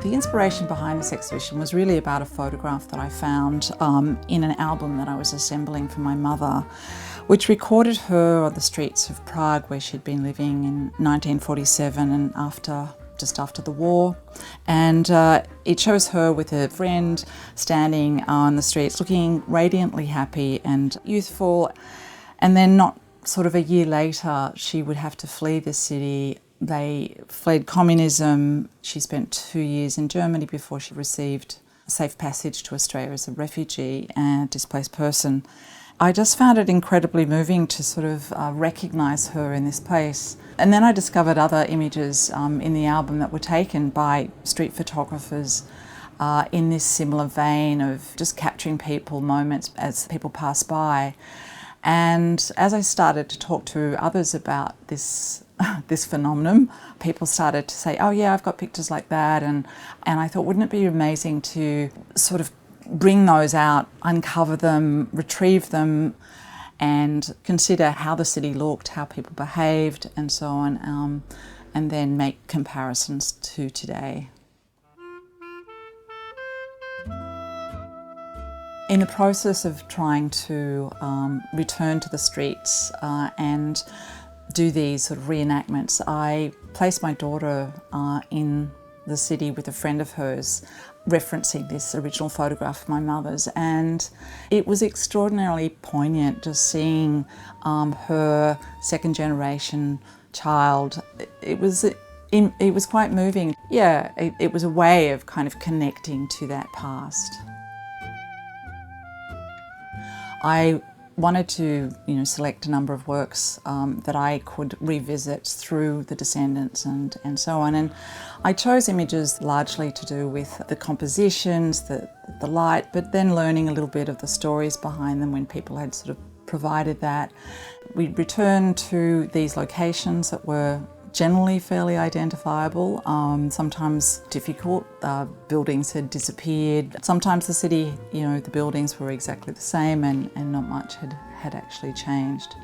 The inspiration behind this exhibition was really about a photograph that I found in an album that I was assembling for my mother, which recorded her on the streets of Prague, where she'd been living in 1947 and just after the war. And it shows her with a friend standing on the streets looking radiantly happy and youthful. And then not sort of a year later, she would have to flee the city. They fled communism. She spent 2 years in Germany before she received a safe passage to Australia as a refugee and displaced person. I just found it incredibly moving to sort of recognise her in this place. And then I discovered other images in the album that were taken by street photographers in this similar vein of just capturing people, moments as people pass by. And as I started to talk to others about this phenomenon, people started to say, oh yeah, I've got pictures like that. And I thought, wouldn't it be amazing to sort of bring those out, uncover them, retrieve them, and consider how the city looked, how people behaved, and so on, and then make comparisons to today. In the process of trying to return to the streets and do these sort of reenactments, I placed my daughter in the city with a friend of hers, referencing this original photograph of my mother's, and it was extraordinarily poignant just seeing her second generation child. It was quite moving. Yeah, it was a way of kind of connecting to that past. I wanted to, select a number of works that I could revisit through the descendants and so on. And I chose images largely to do with the compositions, the light, but then learning a little bit of the stories behind them when people had sort of provided that. We returned to these locations that were generally fairly identifiable, sometimes difficult. Buildings had disappeared. Sometimes the city, the buildings were exactly the same and not much had actually changed.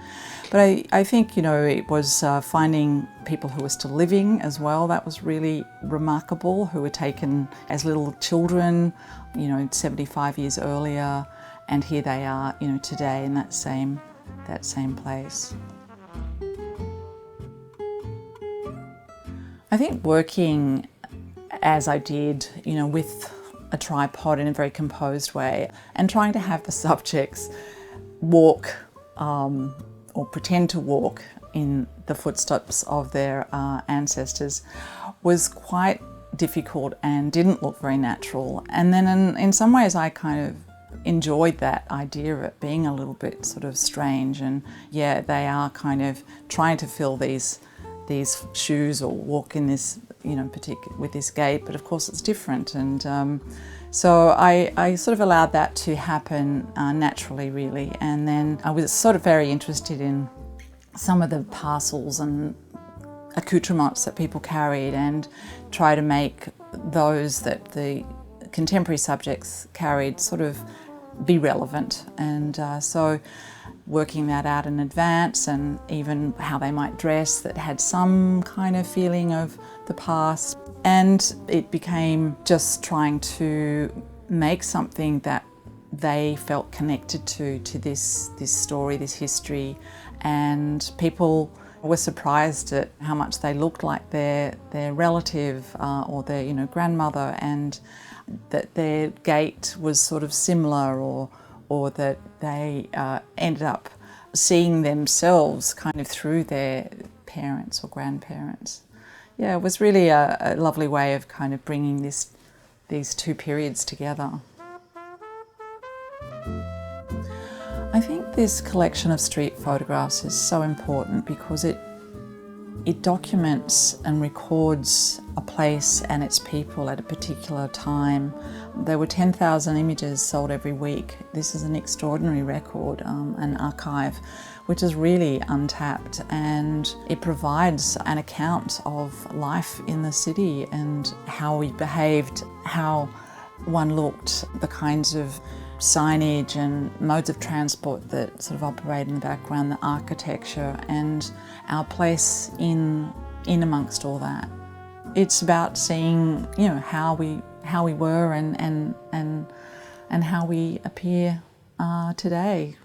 But I think, it was finding people who were still living as well. That was really remarkable, who were taken as little children, 75 years earlier, and here they are, today in that same place. I think working as I did, with a tripod in a very composed way and trying to have the subjects walk or pretend to walk in the footsteps of their ancestors was quite difficult and didn't look very natural. And then in some ways I kind of enjoyed that idea of it being a little bit sort of strange, and yeah, they are kind of trying to fill these shoes or walk in this, with this gait, but of course it's different. And so I sort of allowed that to happen naturally, really. And then I was sort of very interested in some of the parcels and accoutrements that people carried and try to make those that the contemporary subjects carried sort of be relevant. And so working that out in advance, and even how they might dress that had some kind of feeling of the past. And it became just trying to make something that they felt connected to this story, this history. And people were surprised at how much they looked like their relative or their grandmother, and that their gait was sort of similar, or that they ended up seeing themselves kind of through their parents or grandparents. Yeah, it was really a lovely way of kind of bringing these two periods together. I think this collection of street photographs is so important because it documents and records a place and its people at a particular time. There were 10,000 images sold every week. This is an extraordinary record, an archive, which is really untapped, and it provides an account of life in the city and how we behaved, how one looked, the kinds of signage and modes of transport that sort of operate in the background, the architecture, and our place in amongst all that. it's about seeing, you know, how we were and how we appear today.